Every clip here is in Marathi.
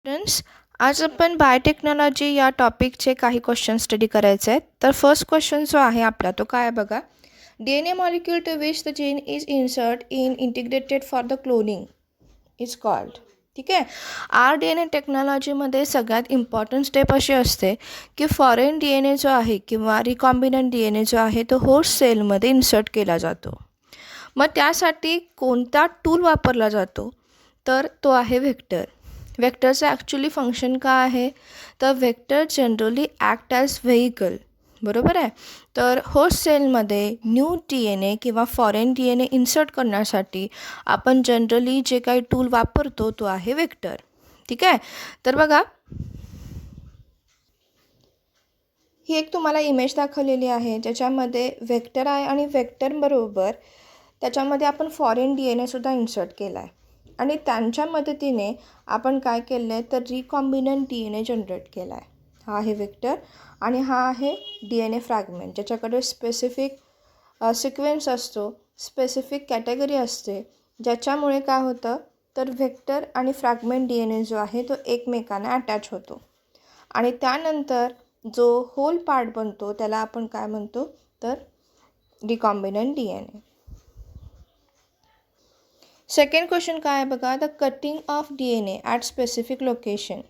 स्टुडंट्स, आज आपण बायोटेक्नॉलॉजी या टॉपिकचे काही क्वेश्चन स्टडी करायचे आहेत. तर फर्स्ट क्वेश्चन जो आहे आपला तो काय आहे बघा. DNA molecule to which the gene is insert in integrated for the cloning is called. ठीक आहे. DNA टेक्नॉलॉजीमध्ये सगळ्यात इम्पॉर्टंट स्टेप अशी असते की फॉरेन DNA जो आहे किंवा रिकॉम्बिनंट DNA जो आहे तो होस्ट सेलमध्ये इन्सर्ट केला जातो. मग त्यासाठी कोणता टूल वापरला जातो तर तो आहे व्हेक्टर. व्हेक्टरचं ॲक्च्युली फंक्शन काय आहे तर vector generally act as vehicle. बरोबर आहे. तर होस्ट सेलमध्ये न्यू DNA किंवा फॉरेन DNA इन्सर्ट करण्यासाठी आपण जनरली जे काही टूल वापरतो तो आहे व्हेक्टर. ठीक आहे. तर बघा, ही एक तुम्हाला इमेज दाखवलेली आहे ज्याच्यामध्ये व्हेक्टर आहे आणि व्हेक्टरबरोबर त्याच्यामध्ये आपण फॉरेन DNA सुद्धा इन्सर्ट केला आहे आणि त्यांच्या मदतीने आपण काय केलं आहे तर रिकॉम्बिनंट DNA जनरेट केला आहे. हा आहे व्हेक्टर आणि हा आहे DNA फ्रॅगमेंट ज्याच्याकडे स्पेसिफिक सिक्वेन्स असतो, स्पेसिफिक कॅटेगरी असते, ज्याच्यामुळे काय होतं तर व्हेक्टर आणि फ्रॅगमेंट DNA जो आहे तो एकमेकांना अटॅच होतो आणि त्यानंतर जो होल पार्ट बनतो त्याला आपण काय म्हणतो तर रिकॉम्बिनंट DNA. सेकंड क्वेश्चन काय आहे बघा. The cutting of DNA at specific location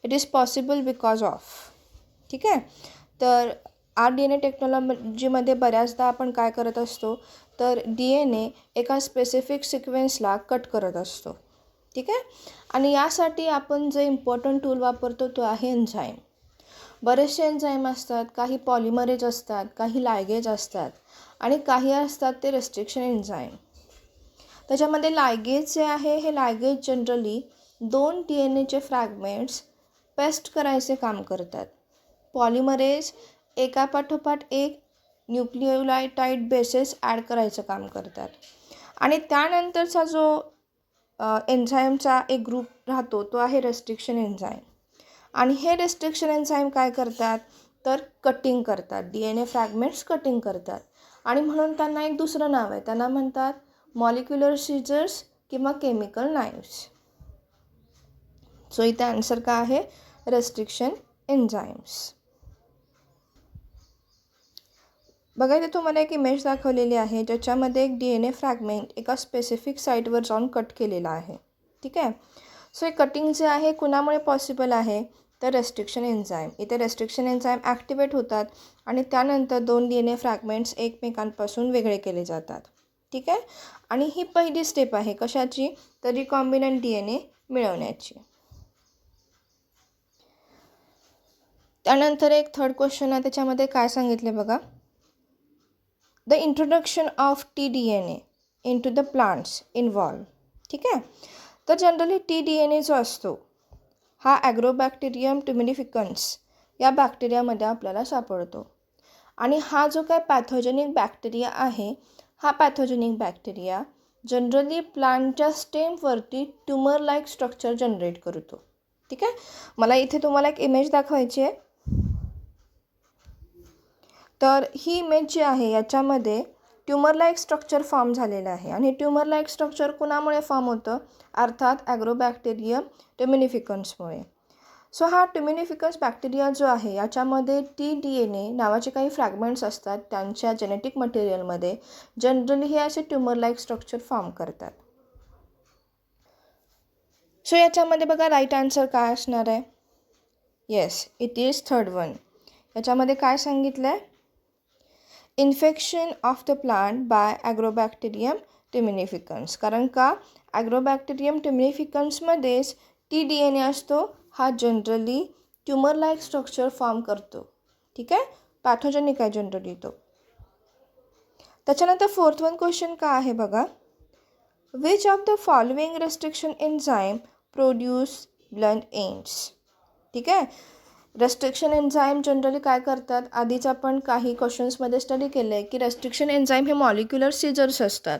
it is possible because of. ठीक आहे. तर DNA टेक्नॉलॉजीमध्ये बऱ्याचदा आपण काय करत असतो तर DNA एका स्पेसिफिक सिक्वेन्सला कट करत असतो. ठीक आहे. आणि यासाठी आपण जे इम्पॉर्टंट टूल वापरतो तो आहे एन्झाईम. बरेचसे एन्झाईम असतात, काही पॉलिमरेज असतात, काही लायगेज असतात आणि काही असतात ते रेस्ट्रिक्शन एन्झाईम. त्याच्यामध्ये लायगेज जे आहे हे लायगेज जनरली 2 DNAचे फ्रॅगमेंट्स पेस्ट करायचे काम करतात. पॉलिमरेज एकापाठोपाठ एक न्यूक्लिओटाइड बेसेस ॲड करायचं काम करतात आणि त्यानंतरचा जो एन्झाईमचा एक ग्रुप राहतो तो आहे रेस्ट्रिक्शन एन्झाईम. आणि हे रेस्ट्रिक्शन एन्झाईम काय करतात तर कटिंग करतात, DNA फ्रॅगमेंट्स कटिंग करतात आणि म्हणून त्यांना एक दुसरं नाव आहे, त्यांना म्हणतात मॉलिक्युलर सीजर्स किंवा केमिकल नाईव्स. सो इथे आन्सर काय आहे रेस्ट्रिक्शन एन्झाईम्स. बघा, इथे तुम्हाला एक इमेज दाखवलेली आहे ज्याच्यामध्ये एक DNA फ्रॅगमेंट एका स्पेसिफिक साईटवर जाऊन कट केलेला आहे. ठीक आहे. सो हे कटिंग जे आहे कुणामुळे पॉसिबल आहे तर रेस्ट्रिक्शन एन्झाईम. इथे रेस्ट्रिक्शन एन्झाईम ॲक्टिवेट होतात आणि त्यानंतर 2 DNA फ्रॅगमेंट्स एकमेकांपासून वेगळे केले जातात. ठीक आहे. आणि ही पहिली स्टेप आहे कशाची तर रिकॉम्बिनंट DNA मिळवण्याची. त्यानंतर एक थर्ड क्वेश्चन आहे, त्याच्यामध्ये काय सांगितले बघा. The introduction of tDNA into the plants involve. ठीक आहे. तर जनरली tDNA जो असतो हा ॲग्रोबॅक्टेरियम ट्युमिनिफिकन्स या बॅक्टेरियामध्ये आपल्याला सापडतो आणि हा जो काय पॅथोजेनिक बॅक्टेरिया आहे हा पॅथोजेनिक बॅक्टेरिया जनरली प्लांटच्या स्टेमवरती ट्युमर लाईक स्ट्रक्चर जनरेट करतो. ठीक आहे. मला इथे तुम्हाला एक इमेज दाखवायची आहे. तर ही इमेज जी आहे याच्यामध्ये ट्युमर लाईक स्ट्रक्चर फॉर्म झालेलं आहे आणि ट्युमर लाईक स्ट्रक्चर कुणामुळे फॉर्म होतं अर्थात ॲग्रोबॅक्टेरियम ट्युमिनिफिकन्समुळे. सो हा ट्युमिनिफिकन्स बॅक्टेरिया जो आहे याच्यामध्ये tDNA नावाचे काही फ्रॅगमेंट्स असतात. त्यांच्या जेनेटिक मटेरियलमध्ये जनरली हे असे ट्युमर लाईक स्ट्रक्चर फॉर्म करतात. सो याच्यामध्ये बघा राईट आन्सर काय असणार आहे. Yes, it is third one. याच्यामध्ये काय सांगितलं आहे infection of the plant by Agrobacterium tumefaciens. कारण का ॲग्रोबॅक्टेरियम ट्युमिनिफिकन्समध्येच tDNA असतो. हा generally tumour like structure form करतो. ठीक आहे. पॅथोजेनिक आहे जनरली तो. त्याच्यानंतर फोर्थ वन क्वेश्चन काय आहे बघा. Which of the following restriction enzyme produce blunt ends. ठीक आहे. रेस्ट्रिक्शन एन्झाईम जनरली काय करतात आधीच आपण काही क्वेश्चन्समध्ये स्टडी केलं आहे की रेस्ट्रिक्शन एन्झाईम हे मॉलिक्युलर सीजर्स असतात.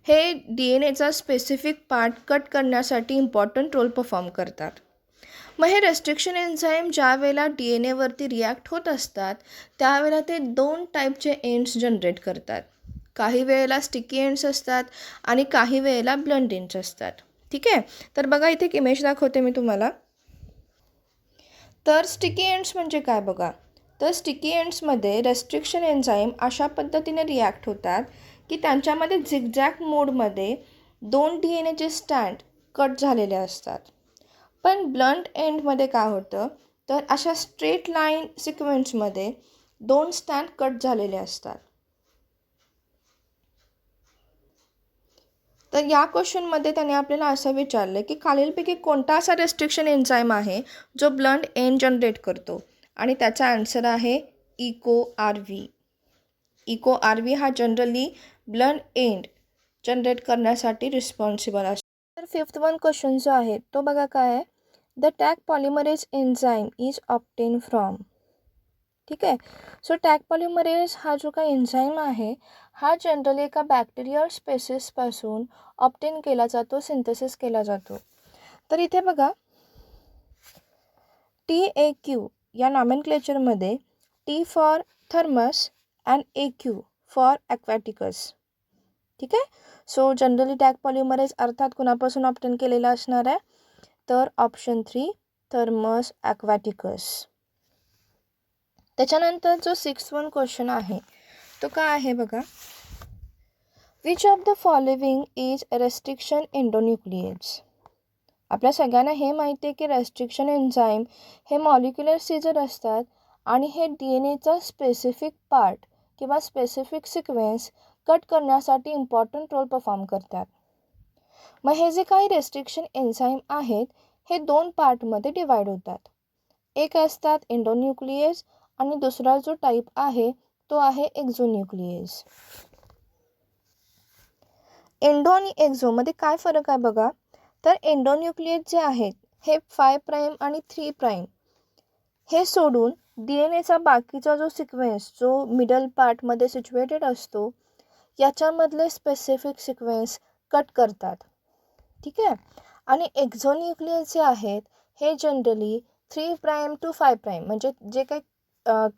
हे DNAचा स्पेसिफिक पार्ट कट करण्यासाठी इम्पॉर्टंट रोल परफॉर्म करतात. मग हे रेस्ट्रिक्शन एन्झाईम ज्या वेळेला DNAवरती रिॲक्ट होत असतात त्यावेळेला ते 2 टाईपचे एंड्स जनरेट करतात. काही वेळेला स्टिकी एंड्स असतात आणि काही वेळेला ब्लंट एंड्स असतात. ठीक आहे. तर बघा इथे एक इमेज दाखवते मी तुम्हाला. तर स्टिकी एंड्स म्हणजे काय बघा. तर स्टिकी एंड्समध्ये रेस्ट्रिक्शन एन्झाईम अशा पद्धतीने रिॲक्ट होतात की त्यांच्यामध्ये झिगझॅग मोडमध्ये 2 DNAचे स्टँड कट झालेले असतात. पण ब्लंट एंडमध्ये काय होतं, तर अशा स्ट्रेट लाईन सिक्वेन्समध्ये 2 स्टँड कट झालेले असतात. तर या क्वेश्चनमध्ये त्याने आपल्याला असं विचारलं की खालीलपैकी कोणता असा रेस्ट्रिक्शन एन्झाईम आहे जो ब्लंट एंड जनरेट करतो, आणि त्याचा आन्सर आहे EcoRV. EcoRV हा जनरली ब्लंट एंड जनरेट करण्यासाठी रिस्पॉन्सिबल असतो. तर 5th वन क्वेश्चन जो आहे तो बघा काय आहे. The tag polymerase enzyme is obtain from. ठीक आहे. सो टॅग पॉलिमरेज हा जो काही एन्झाईम आहे हा जनरली एका बॅक्टेरियल स्पेसिसपासून ऑब्टेन केला जातो, सिंथेसिस केला जातो. तर इथे बघा TAQ या नॉमेनक्लेचरमध्ये T for thermus and AQ for aquaticus. ठीक आहे. सो जनरली टॅग पॉलिमरेज अर्थात कुणापासून ऑब्टेन केलेला असणार आहे, तर ऑप्शन 3 थर्मस ॲक्वॅटिकस. त्याच्यानंतर जो 6th वन क्वेश्चन आहे तो काय आहे बघा. Which of the following is restriction endonucleases. आपल्या सगळ्यांना हे माहिती आहे की रेस्ट्रिक्शन एन्झाईम हे मॉलिक्युलर सीजर असतात आणि हे DNAचा स्पेसिफिक पार्ट किंवा स्पेसिफिक सिक्वेन्स कट करण्यासाठी इम्पॉर्टंट रोल परफॉर्म करतात. मग हे जे काही रेस्ट्रिक्शन एन्झाईम आहेत हे 2 पार्टमध्ये डिवाईड होतात. एक असतात एंडोन्यूक्लिएज आणि दुसरा जो टाईप आहे तो आहे एक्झोन्यूक्लिएज. एंडो आणि एक्झोमध्ये काय फरक आहे बघा. तर एंडोन्यूक्लिएज जे आहेत हे 5' आणि 3' हे सोडून DNAचा बाकीचा जो सिक्वेन्स जो मिडल पार्टमध्ये सिच्युएटेड असतो याच्यामधले स्पेसिफिक सिक्वेन्स कट करतात. ठीक आहे. आणि एक्झोन्यूक्लिएज जे आहेत हे जनरली 3' to 5' म्हणजे जे काही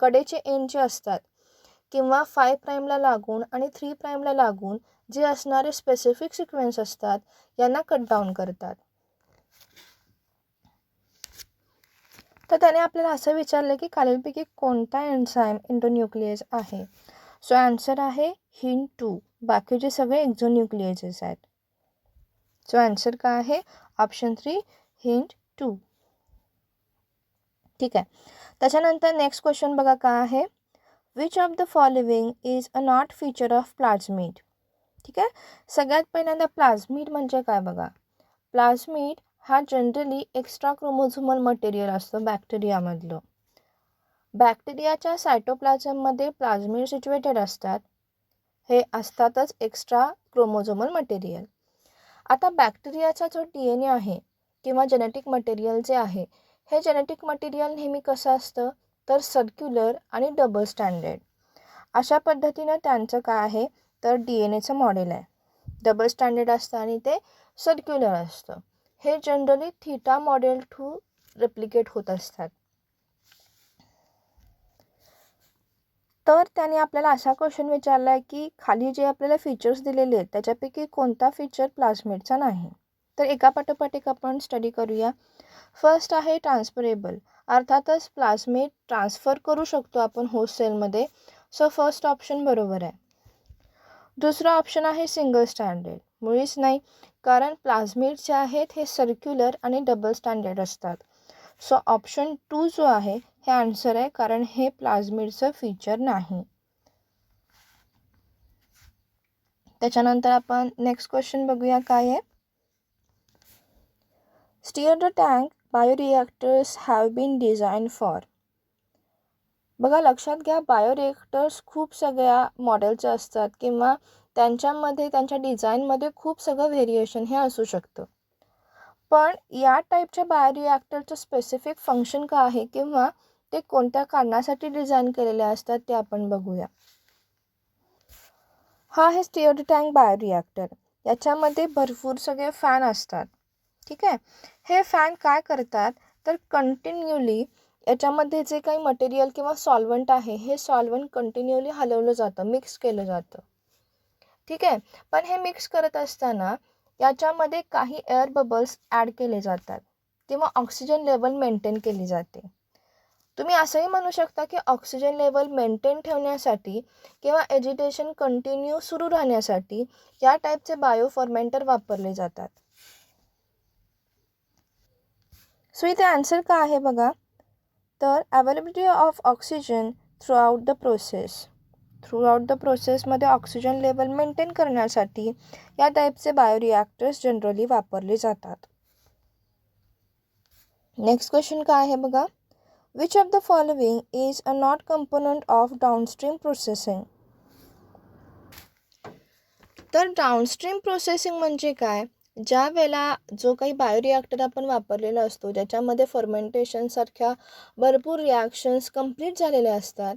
कडेचे एंड जे असतात किंवा 5' लागून आणि 3' लागून जे असणारे स्पेसिफिक सिक्वेन्स असतात यांना कट डाऊन करतात. तर त्याने आपल्याला असं विचारलं की खालीलपैकी कोणता एन्झाईम एंडोन्यूक्लिएज आहे. सो आन्सर आहे हिंट 2. बाकीचे सगळे एक्झोन्यूक्लिएजेस आहेत. सो आन्सर काय आहे ऑप्शन 3 हिंट 2. ठीक आहे. त्याच्यानंतर नेक्स्ट क्वेश्चन बघा काय आहे. Which of the following is a not feature of plasmid. ठीक आहे. सगळ्यात पहिल्यांदा प्लाझ्मिड म्हणजे काय बघा. प्लाझ्मिड हा जनरली एक्स्ट्रा क्रोमोझोमल मटेरियल असतो बॅक्टेरियामधलं. बॅक्टेरियाच्या सायटोप्लाझममध्ये प्लाझ्मिड सिच्युएटेड असतात. हे असतातच एक्स्ट्रा क्रोमोझोमल मटेरियल. आता बॅक्टेरियाचा जो DNA आहे किंवा जेनेटिक मटेरियल जे आहे हे जेनेटिक मटेरियल नेहमी कसं असतं तर सर्क्युलर आणि डबल स्टँडर्ड अशा पद्धतीनं त्यांचं काय आहे तर DNAचं मॉडेल आहे. डबल स्टँडर्ड असतं आणि ते सर्क्युलर असतं. हे generally theta model through replicate होत असतात. तर त्याने आपल्याला असा क्वेश्चन विचारला आहे की खाली जे आपल्याला फीचर्स दिलेले आहेत त्याच्यापैकी कोणता फीचर प्लाझ्मिडचा नाही. तर एकापाठोपाठ एक आपण स्टडी करूया. फर्स्ट आहे ट्रान्सफरेबल. अर्थातच प्लाझ्मिड ट्रान्सफर करू शकतो आपण होस्ट सेलमध्ये. सो फर्स्ट ऑप्शन बरोबर आहे. दुसरा ऑप्शन आहे सिंगल स्टँडर्ड. मुळीच नाही, कारण प्लाझ्मिड जे आहेत हे सर्क्युलर आणि डबल स्टँडर्ड असतात. सो ऑप्शन 2 जो आहे हे आन्सर आहे, कारण हे प्लाझ्मिडचं फीचर नाही. त्याच्यानंतर आपण नेक्स्ट क्वेश्चन बघूया काय आहे. Stir the tank bioreactors have been design for. बघा लक्षात घ्या, बायोरिॲक्टर्स खूप सगळ्या मॉडेलचे असतात किंवा त्यांच्यामध्ये त्यांच्या डिझाईनमध्ये खूप सगळं व्हेरिएशन हे असू शकतं. पण या टाईपच्या बायोरिॲक्टरचं स्पेसिफिक फंक्शन काय आहे किंवा ते कोणत्या कारणासाठी डिझाईन केलेले असतात ते आपण बघूया. हा आहे स्टीअर्ड टँक बायोरिॲक्टर. याच्यामध्ये भरपूर सगळे फॅन असतात. ठीक आहे. हे फॅन काय करतात तर कंटिन्युअली याच्यामध्ये जे काही मटेरियल किंवा सॉल्वंट आहे हे सॉल्वंट कंटिन्युअली हलवलं जातं, मिक्स केलं जातं. ठीक आहे. पण हे मिक्स करत असताना याच्यामध्ये काही एअर बबल्स ॲड केले जातात किंवा ऑक्सिजन लेवल मेंटेन केली जाते. तुम्ही असंही म्हणू शकता की ऑक्सिजन लेवल मेंटेन ठेवण्यासाठी किंवा एजिटेशन कंटिन्यू सुरू राहण्यासाठी या टाईपचे बायोफर्मेंटर वापरले जातात. सो इथे आन्सर काय आहे बघा, तर availability of oxygen throughout the प्रोसेसमध्ये ऑक्सिजन लेवल मेंटेन करण्यासाठी या टाईपचे बायोरिॲक्टर्स जनरली वापरले जातात. नेक्स्ट क्वेश्चन काय आहे बघा, which of the following is a not component of downstream processing. तर डाउनस्ट्रीम प्रोसेसिंग म्हणजे काय, ज्या वेळेला जो काही बायोरिॲक्टर आपण वापरलेला असतो ज्याच्यामध्ये फर्मेंटेशनसारख्या भरपूर रिॲक्शन्स कंप्लीट झालेल्या असतात,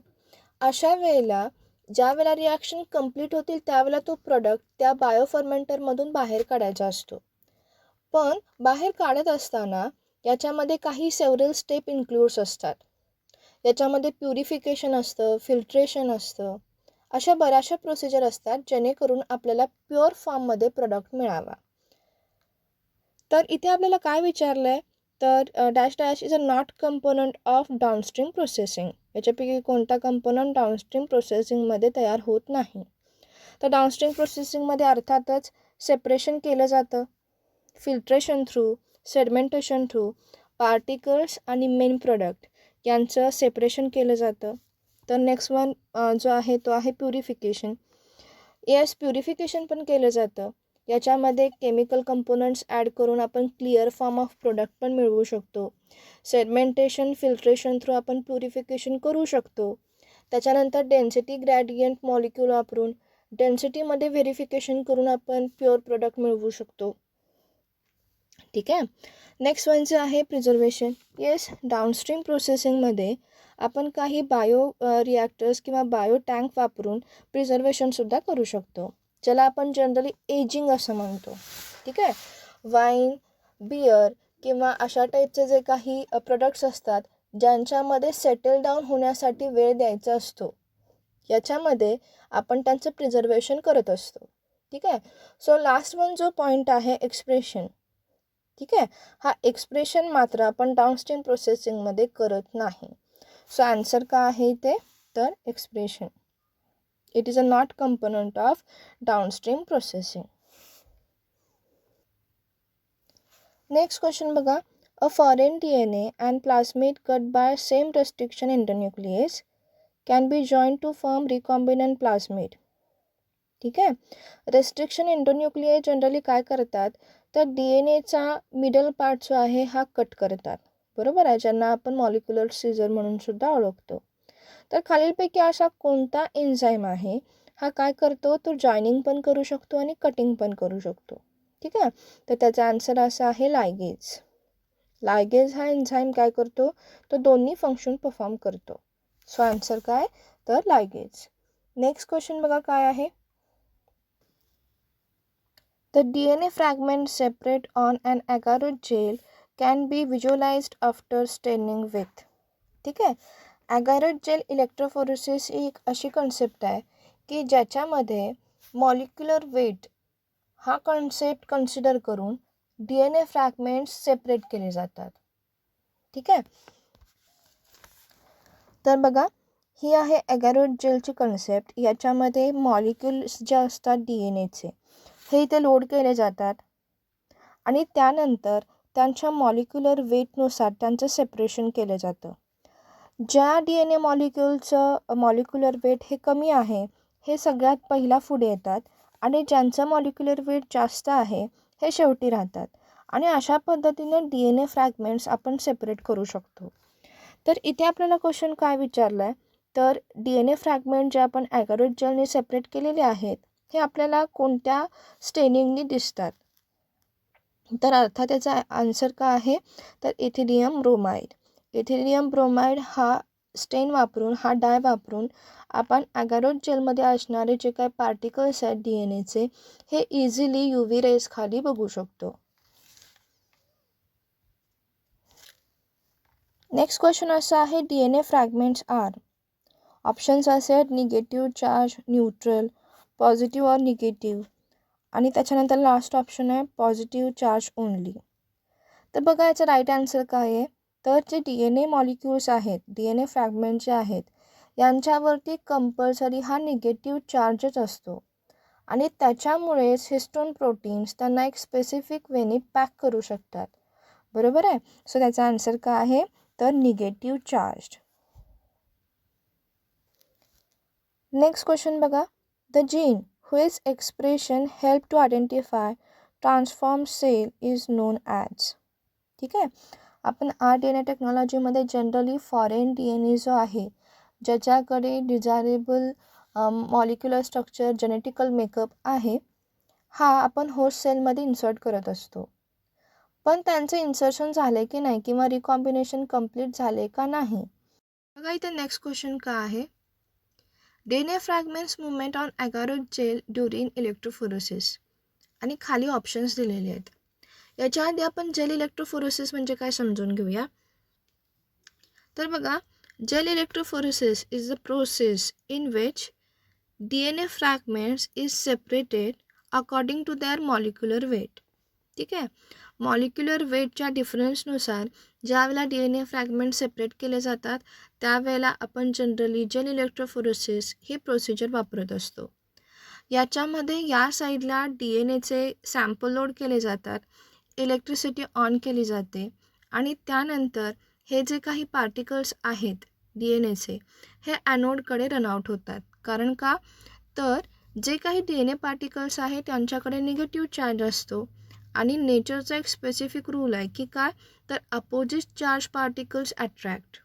अशा वेळेला ज्या वेळेला रिॲक्शन कंप्लीट होतील त्यावेळेला तो प्रोडक्ट त्या बायोफर्मेंटरमधून बाहेर काढायचा असतो. पण बाहेर काढत असताना याच्यामध्ये काही सेव्हरल स्टेप इन्क्लूड्स असतात. याच्यामध्ये प्युरिफिकेशन असतं, फिल्ट्रेशन असतं, अशा बऱ्याचशा प्रोसिजर असतात जेणेकरून आपल्याला प्युअर फॉर्ममध्ये प्रोडक्ट मिळावा. तर इथे आपल्याला काय विचारलं आहे, तर dash dash is a not component of downstream processing. याच्यापैकी कोणता कंपोनंट डाउनस्ट्रीम प्रोसेसिंगमध्ये तयार होत नाही. तर डाउनस्ट्रीम प्रोसेसिंगमध्ये अर्थातच सेपरेशन केलं जातं, filtration through, sedimentation through, particles आणि मेन प्रोडक्ट यांचं सेपरेशन केलं जातं. तर नेक्स्ट वन जो आहे तो आहे प्युरिफिकेशन. येस, प्युरिफिकेशन पण केलं जातं. याच्यामध्ये केमिकल कंपोनंट्स ॲड करून आपण क्लिअर फॉर्म ऑफ प्रोडक्ट पण मिळवू शकतो. सेडमेंटेशन, फिल्ट्रेशन थ्रू आपण प्युरिफिकेशन करू शकतो. त्याच्यानंतर डेन्सिटी ग्रॅडियंट मॉलिक्यूल वापरून डेन्सिटीमध्ये व्हेरिफिकेशन करून आपण प्युअर प्रोडक्ट मिळवू शकतो. ठीक आहे. नेक्स्ट वनचं आहे प्रिझर्वेशन. येस, डाउनस्ट्रीम प्रोसेसिंगमध्ये आपण काही बायो रिॲक्टर्स किंवा बायो टँक वापरून प्रिझर्वेशनसुद्धा करू शकतो, ज्याला आपण जनरली एजिंग असं म्हणतो. ठीक आहे. वाईन, बियर किंवा अशा टाईपचे जे काही प्रोडक्ट्स असतात ज्यांच्यामध्ये सेटल डाऊन होण्यासाठी वेळ द्यायचा असतो, याच्यामध्ये आपण त्यांचं प्रिझर्वेशन करत असतो. ठीक आहे. सो लास्ट वन जो पॉईंट आहे एक्सप्रेशन. ठीक आहे. हा एक्सप्रेशन मात्र आपण डाउनस्ट्रीम प्रोसेसिंगमध्ये करत नाही. सो आन्सर काय आहे ते, तर expression. It is a not component of downstream processing. Next question बघा, a foreign DNA and plasmid cut by same restriction endonuclease can be joined to form recombinant plasmid. ठीक आहे. रेस्ट्रिक्शन एंडोन्यूक्लिये जनरली काय करतात, तर DNAचा मिडल पार्ट जो आहे हा कट करतात, बरोबर आहे, ज्यांना आपण मॉलिक्युलर सीझर म्हणून सुद्धा ओळखतो. तर खालीलपैकी असा कोणता एन्झाईम आहे हा काय करतो, तो जॉईनिंग पण करू शकतो आणि कटिंग पण करू शकतो. ठीक आहे. तर त्याचा आन्सर असा आहे लायगेज. लायगेज हा एन्झाईम काय करतो, तो दोन्ही फंक्शन परफॉर्म करतो. सो आन्सर काय, तर लायगेज. नेक्स्ट क्वेश्चन बघा काय आहे, the DNA fragment separate on an agar gel can be visualized after staining with. ठीक आहे. ॲगारोट जेल इलेक्ट्रोफोरेसिस ही एक अशी कन्सेप्ट आहे की ज्याच्यामध्ये मॉलिक्युलर वेट हा कन्सेप्ट कन्सिडर करून DNA फ्रॅगमेंट्स सेपरेट केले जातात. ठीक आहे. तर बघा, ही आहे ॲगारोट जेलची कन्सेप्ट. याच्यामध्ये मॉलिक्युल्स जे असतात DNAचे हे इथे लोड केले जातात आणि त्यानंतर त्यांच्या मॉलिक्युलर वेटनुसार त्यांचं सेपरेशन केलं जातं. ज्या DNA मॉलिक्युलचं मॉलिक्युलर वेट हे कमी आहे हे सगळ्यात पहिला पुढे येतात आणि ज्यांचं मॉलिक्युलर वेट जास्त आहे हे शेवटी राहतात. आणि अशा पद्धतीने DNA फ्रॅगमेंट्स आपण सेपरेट करू शकतो. तर इथे आपल्याला क्वेश्चन काय विचारलं आहे, तर DNA फ्रॅगमेंट जे आपण ॲगारोट जेलने सेपरेट केलेले आहेत हे आपल्याला कोणत्या स्टेनिंगनी दिसतात, तर अर्थात त्याचा आन्सर काय आहे, तर इथिलियम ब्रोमाइड. इथिलियम ब्रोमाइड हा स्टेन वापरून, हा डाय वापरून आपण ॲगारोट जेलमध्ये असणारे जे काही पार्टिकल्स आहेत DNAचे हे इझिली UV रेज खाली बघू शकतो. नेक्स्ट क्वेश्चन असा आहे, DNA फ्रॅगमेंट्स आर. ऑप्शन्स असे आहेत निगेटिव्ह चार्ज, न्यूट्रल, पॉझिटिव्ह और निगेटिव्ह, आणि त्याच्यानंतर लास्ट ऑप्शन आहे पॉझिटिव्ह चार्ज ओनली. तर बघा याचं राईट आन्सर काय आहे, तर जे DNA मॉलिक्युल्स आहेत, DNA फ्रॅगमेंट जे आहेत, यांच्यावरती कंपल्सरी हा निगेटिव्ह चार्जच असतो आणि त्याच्यामुळेच हिस्टोन प्रोटीन्स त्यांना एक स्पेसिफिक वेने पॅक करू शकतात. बरोबर आहे. सो त्याचा आन्सर काय आहे, तर निगेटिव्ह चार्ज. नेक्स्ट क्वेश्चन बघा. The gene whose expression help to identify transform cell is known as. ठीक आहे. आपण DNA टेक्नॉलॉजीमध्ये जनरली फॉरेन DNA जो आहे, ज्याच्याकडे desirable molecular structure genetical makeup आहे, हा आपण होस्ट सेलमध्ये इन्सर्ट करत असतो. पण त्यांचं इन्सर्शन झाले की नाही किंवा रिकॉम्बिनेशन कंप्लीट झाले का नाही. बघा इथे नेक्स्ट क्वेश्चन का आहे, DNA fragments movement on agarose gel during electrophoresis. आणि खाली ऑप्शन्स दिलेले आहेत. याच्या आधी आपण जेल इलेक्ट्रोफोरेसिस म्हणजे काय समजून घेऊया. तर बघा, gel electrophoresis is the process in which DNA fragments is separated according to their molecular weight. ठीक आहे. मॉलिक्युलर वेटच्या डिफरन्सनुसार ज्या वेळेला DNA फ्रॅगमेंट सेपरेट केले जातात, त्यावेळेला आपण जनरली जेल इलेक्ट्रोफोरेसिस ही प्रोसिजर वापरत असतो. याच्यामध्ये या साईडला DNAचे सॅम्पल लोड केले जातात, इलेक्ट्रिसिटी ऑन केली जाते आणि त्यानंतर हे जे काही पार्टिकल्स आहेत DNAचे, हे ॲनोडकडे रनआउट होतात. कारण का, तर जे काही DNA पार्टिकल्स आहेत त्यांच्याकडे निगेटिव्ह चार्ज असतो आणि नेचरचा एक स्पेसिफिक रूल आहे की काय, तर अपोजिट चार्ज पार्टिकल्स अट्रॅक्ट,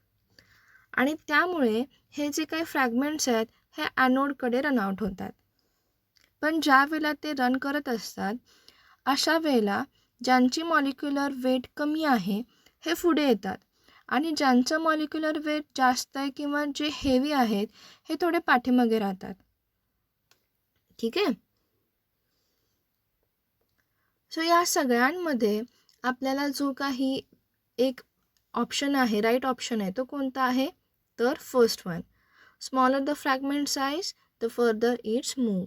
आणि त्यामुळे हे जे काही फ्रॅगमेंट्स आहेत हे ॲनोडकडे रनआउट होतात. पण ज्या वेळेला ते रन करत असतात, अशा वेळेला ज्यांची मॉलिक्युलर वेट कमी आहे हे पुढे येतात आणि ज्यांचं मॉलिक्युलर वेट जास्त आहे किंवा जे हेवी आहेत हे थोडे पाठीमागे राहतात. ठीक आहे. सो या सगळ्यांमध्ये आपल्याला जो काही एक ऑप्शन आहे, राईट ऑप्शन आहे, तो कोणता आहे, तर first one. Smaller the fragment size the further its move.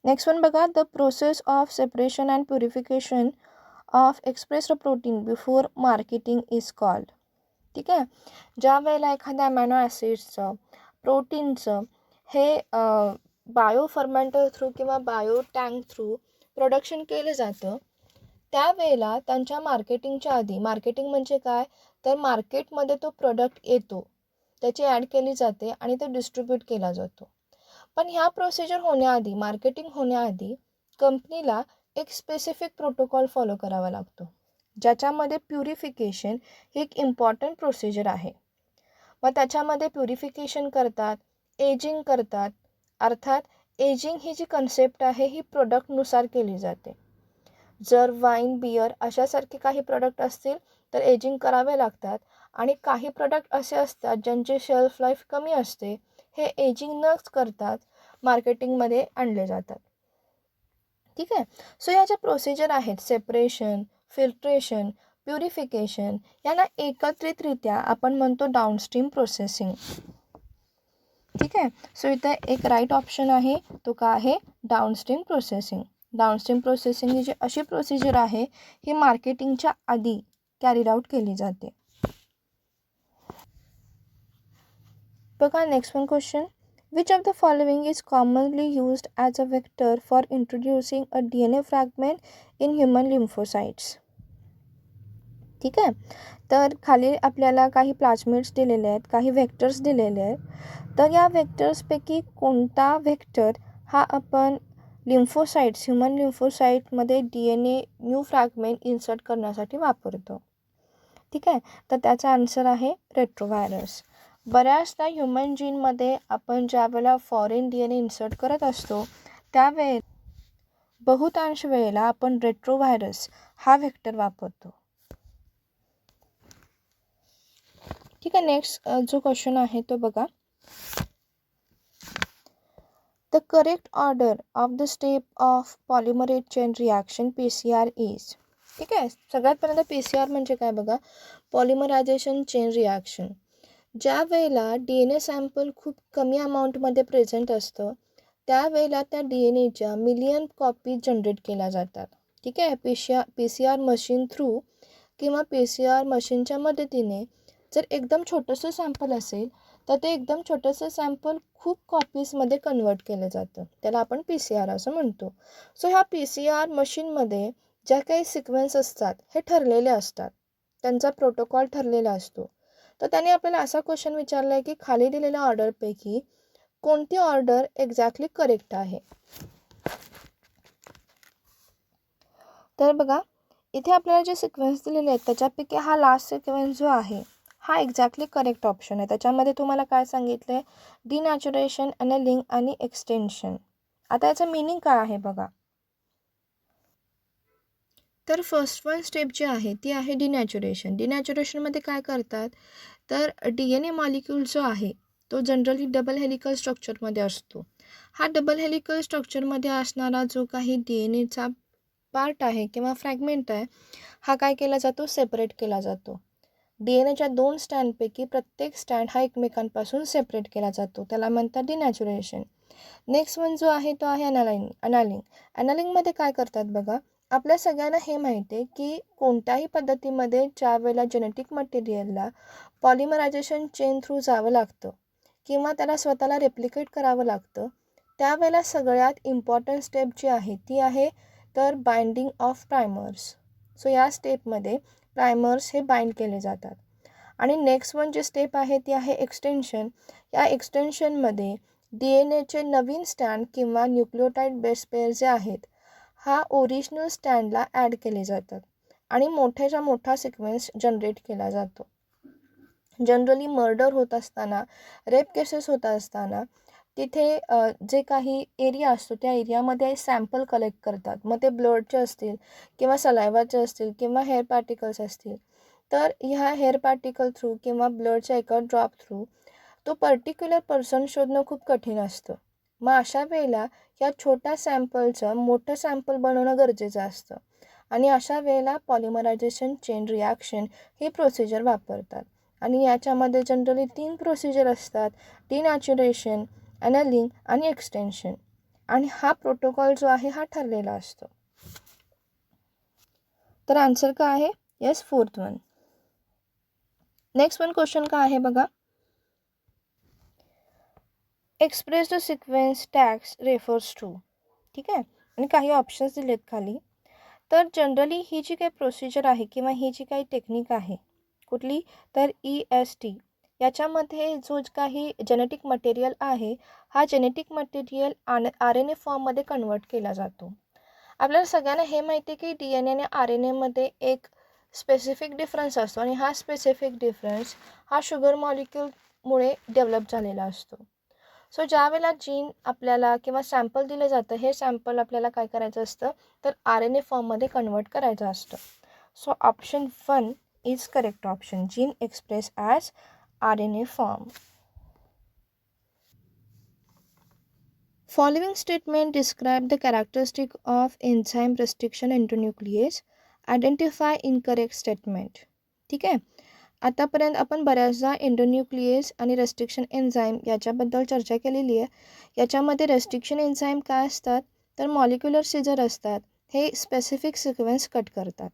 Next one बघा. The process of separation and purification of expressed protein before marketing is called. ठीक आहे. ज्या वेळेला एखाद्या अमॅनो ॲसिड्सचं, प्रोटीनचं हे बायो फर्मेंटर थ्रू किंवा बायो टँक थ्रू प्रोडक्शन केलं जातं, त्यावेळेला त्यांच्या मार्केटिंगच्या आधी, मार्केटिंग म्हणजे काय, तर मार्केटमध्ये तो प्रोडक्ट येतो, त्याची ॲड केली जाते आणि तो डिस्ट्रीब्यूट केला जातो. पण ह्या प्रोसिजर होण्याआधी, मार्केटिंग होण्याआधी कंपनीला एक स्पेसिफिक प्रोटोकॉल फॉलो करावा लागतो, ज्याच्यामध्ये प्युरिफिकेशन ही एक इम्पॉर्टंट प्रोसिजर आहे. मग त्याच्यामध्ये प्युरिफिकेशन करतात, एजिंग करतात. अर्थात एजिंग ही जी कन्सेप्ट आहे ही प्रोडक्टनुसार केली जाते. जर वाईन, बियर अशासारखे काही प्रोडक्ट असतील तर एजिंग करावे लागतात आणि काही प्रोडक्ट असे असतात ज्यांची शेल्फ लाईफ कमी असते, हे एजिंग नच करतात मार्केटिंगमध्ये आणले जातात. ठीक आहे. सो ह्या ज्या प्रोसिजर आहेत, सेपरेशन, फिल्ट्रेशन, प्युरिफिकेशन, यांना एकत्रितरित्या आपण म्हणतो डाऊनस्ट्रीम प्रोसेसिंग. ठीक आहे. सो इथं एक राईट ऑप्शन आहे, तो का आहे, डाऊनस्ट्रीम प्रोसेसिंग. डाऊनस्ट्रीम प्रोसेसिंग ही जी अशी प्रोसिजर आहे ही मार्केटिंगच्या आधी कॅरीड आउट केली जाते. बघा next one question. Which of the following is commonly used as a vector for introducing a DNA fragment in human lymphocytes? ठीक आहे. तर खाली आपल्याला काही प्लाझमिड्स दिलेले आहेत, काही व्हेक्टर्स दिलेले आहेत. तर या व्हेक्टर्सपैकी कोणता व्हेक्टर हा आपण लिम्फोसाइट्स, ह्युमन लिम्फोसाइटमध्ये DNA न्यू फ्रॅगमेंट इन्सर्ट करण्यासाठी वापरतो. ठीक आहे. तर त्याचा आन्सर आहे रेट्रोव्हायरस. बऱ्याचदा ह्युमन जीनमध्ये आपण ज्या वेळेला फॉरेन DNA इन्सर्ट करत असतो, त्यावेळे बहुतांश वेळेला आपण रेट्रोव्हायरस हा व्हेक्टर वापरतो. ठीक आहे. नेक्स्ट जो क्वेश्चन आहे तो बघा. The correct order of the step of polymerase chain reaction PCR is. ठीक आहे. सगळ्यात पहिल्यांदा PCR म्हणजे काय बघा, पॉलिमरायझेशन चेन रिॲक्शन. ज्या वेळेला डी एन ए सॅम्पल खूप कमी अमाऊंटमध्ये प्रेझेंट असतं त्यावेळेला त्या डी एन एच्या मिलियन कॉपीज जनरेट केल्या जातात. ठीक आहे. P C R machine through किंवा पी सी आर मशीनच्या मदतीने जर एकदम छोटंसं सॅम्पल असेल तर ते एकदम छोटंसं सॅम्पल खूप कॉपीजमध्ये कन्वर्ट केलं जातं. त्याला आपण पी सी आर असं म्हणतो. सो ह्या पी सी आर मशीनमध्ये ज्या काही सिक्वेन्स असतात हे ठरलेले असतात. त्यांचा प्रोटोकॉल ठरलेला असतो. तर त्याने आपल्याला असा क्वेश्चन विचारला आहे की खाली दिलेल्या ऑर्डरपैकी कोणती ऑर्डर एक्झॅक्टली करेक्ट आहे. तर बघा इथे आपल्याला जे सिक्वेन्स दिलेले आहेत त्याच्यापैकी हा लास्ट सिक्वेन्स जो आहे हा एक्झॅक्टली करेक्ट ऑप्शन आहे. त्याच्यामध्ये तुम्हाला काय सांगितलं आहे, डिनॅचुरेशन, अनलिंग आणि एक्सटेन्शन. आता याचं मिनिंग काय आहे बघा. तर फर्स्ट वन स्टेप जी आहे ती आहे डिनॅचुरेशन. डिनॅचुरेशनमध्ये काय करतात तर डी एन ए मॉलिक्यूल जो आहे तो जनरली डबल हेलिकल स्ट्रक्चरमध्ये असतो. हा डबल हेलिकल स्ट्रक्चरमध्ये असणारा जो काही डी एन एचा पार्ट आहे किंवा फ्रॅगमेंट आहे हा काय केला जातो, सेपरेट केला जातो. डी एन एच्या 2 स्टँडपैकी प्रत्येक स्टँड हा एकमेकांपासून सेपरेट केला जातो. त्याला म्हणतात डिनॅचुरेशन. नेक्स्ट वन जो आहे तो आहे अनालिंग. अनालिंगमध्ये काय करतात बघा, आपल्या सगळ्यांना हे माहिती आहे की कोणत्याही पद्धतीमध्ये ज्या वेळेला जेनेटिक मटेरियलला पॉलिमरायझेशन चेन थ्रू जावं लागतं किंवा त्याला स्वतःला रेप्लिकेट करावं लागतं त्यावेळेला सगळ्यात इम्पॉर्टंट स्टेप जी आहे ती आहे तर बाइंडिंग ऑफ प्रायमर्स. सो या स्टेपमध्ये प्रायमर्स हे बाइंड केले जातात. आणि नेक्स्ट वन जी स्टेप आहे ती आहे एक्सटेन्शन. या एक्सटेन्शनमध्ये डी एन एचे नवीन स्टँड किंवा न्यूक्लिओटाईड बेस पेअर जे आहेत हा ओरिजिनल स्टँडला ॲड केले जातात आणि मोठ्याच्या मोठा सिक्वेन्स जनरेट केला जातो. जनरली मर्डर होत असताना, रेप केसेस होत असताना तिथे जे काही एरिया असतो त्या एरियामध्ये सॅम्पल कलेक्ट करतात. मग ते ब्लडचे असतील किंवा सलायवाचे असतील किंवा हेअर पार्टिकल्स असतील. तर ह्या हेअर पार्टिकल थ्रू किंवा ब्लडच्या एका ड्रॉप थ्रू तो पर्टिक्युलर पर्सन शोधणं खूप कठीण असतं. मग अशा वेळेला या छोट्या सॅम्पलचं मोठं सॅम्पल बनवणं गरजेचं असतं आणि अशा वेळेला पॉलिमरायझेशन चेन रिॲक्शन ही प्रोसिजर वापरतात. आणि याच्यामध्ये जनरली 3 प्रोसिजर असतात, डिनॅचुरेशन, अनलिंग आणि एक्सटेन्शन. आणि हा प्रोटोकॉल जो आहे हा ठरलेला असतो. तर आन्सर काय आहे, yes, fourth one. Next one question काय आहे बघा, express the sequence tags refers to. ठीक आहे. आणि काही ऑप्शन्स दिलेत खाली. तर जनरली ही जी काही प्रोसिजर आहे किंवा ही जी काही टेक्निक आहे कुठली तर EST, याच्यामध्ये जो काही जेनेटिक मटेरियल आहे हा जेनेटिक मटेरियल RNA फॉर्ममध्ये कन्वर्ट केला जातो. आपल्याला सगळ्यांना हे माहिती आहे की DNA आणि RNAमध्ये एक स्पेसिफिक डिफरन्स असतो आणि हा स्पेसिफिक डिफरन्स हा शुगर मॉलिक्यूलमुळे डेव्हलप झालेला असतो. सो ज्यावेळेला जीन आपल्याला किंवा सॅम्पल दिलं जातं हे सॅम्पल आपल्याला काय करायचं असतं तर RNA फॉर्ममध्ये कन्वर्ट करायचं असतं. So option 1 is correct option, gene express as RNA form. Following statement describe the characteristic of enzyme restriction endonuclease. Identify incorrect statement. ठीक आहे. आतापर्यंत आपण बऱ्याचदा एंडोन्यूक्लियस आणि रेस्ट्रिक्शन एन्झाईम याच्याबद्दल चर्चा केलेली आहे. याच्यामध्ये रेस्ट्रिक्शन एन्झाईम काय असतात तर मॉलिक्युलर सीजर असतात. हे स्पेसिफिक सिक्वेन्स कट करतात.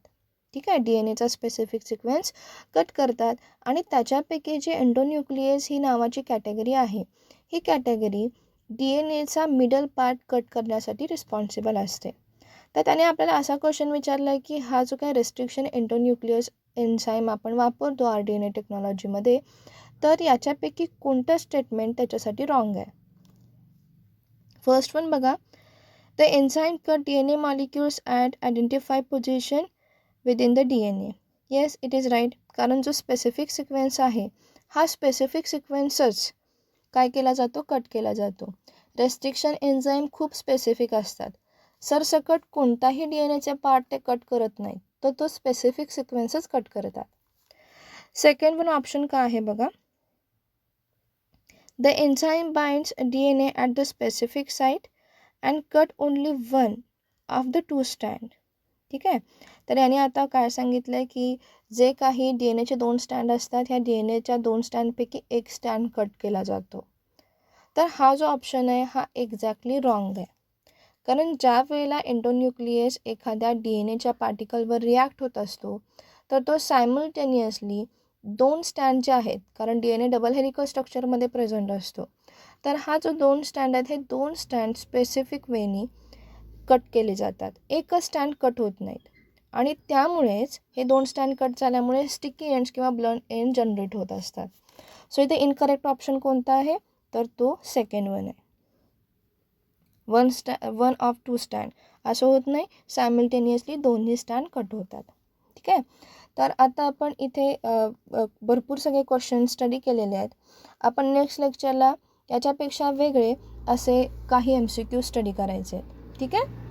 ठीक आहे. DNA स्पेसिफिक सिक्वेन्स कट करतात आणि त्याच्यापैकी जे एंडोन्यूक्लियस ही नावाची कॅटेगरी आहे ही category DNA middle part cut करण्यासाठी रिस्पॉन्सिबल असते. तर त्याने आपल्याला असा क्वेश्चन विचारला आहे की हा जो काही रेस्ट्रिक्शन एंडोन्यूक्लियस एन्झाईम आपण वापरतो RDNA टेक्नॉलॉजीमध्ये तर याच्यापैकी कोणतं स्टेटमेंट त्याच्यासाठी रॉंग आहे. फर्स्ट वन बघा, the enzyme cut DNA molecules at identify position within the DNA. Yes, it is right. कारण जो स्पेसिफिक सिक्वेन्स आहे हा स्पेसिफिक सिक्वेन्सच काय केला जातो, कट केला जातो. रेस्ट्रिक्शन एन्झाईम खूप स्पेसिफिक असतात. सरसकट कोणताही DNAचे पार्ट ते कट करत नाहीत, तर तो स्पेसिफिक सिक्वेन्सच कट करतात. सेकंड वन ऑप्शन काय आहे बघा, the enzyme binds DNA at the specific site and cut only one of the 2 stand. ठीक आहे. तर याने आता काय सांगितलं आहे की जे काही डी एन एचे 2 स्टँड असतात, ह्या डी एन एच्या 2 स्टँडपैकी एक स्टँड कट केला जातो. तर हा जो ऑप्शन आहे हा एक्झॅक्टली रॉंग आहे. कारण ज्या वेळेला एंडोन्यूक्लियस एखाद्या डी एन एच्या पार्टिकलवर रिॲक्ट होत असतो, तर तो सायमल्टेनियसली 2 स्टँड जे आहेत, कारण D N A double helical स्ट्रक्चरमध्ये प्रेझेंट असतो, तर हा जो 2 स्टँड आहेत, हे 2 स्टँड स्पेसिफिक वेनी कट केले जातात. एकच स्टँड कट होत नाहीत आणि त्यामुळेच हे 2 स्टँड कट झाल्यामुळे स्टिकी एंड्स किंवा ब्लंट एंड जनरेट होत असतात. सो इथे इनकरेक्ट ऑप्शन कोणता आहे, तर तो सेकंड वन आहे. वन ऑफ 2 स्टँड असं होत नाही, सायमल्टेनियसली दोन्ही स्टँड कट होतात. ठीक आहे. तर आता आपण इथे भरपूर सगळे क्वेश्चन स्टडी केलेले आहेत. आपण नेक्स्ट लेक्चरला याच्यापेक्षा वेगळे असे काही MCQ स्टडी करायचे आहेत. ठीक आहे.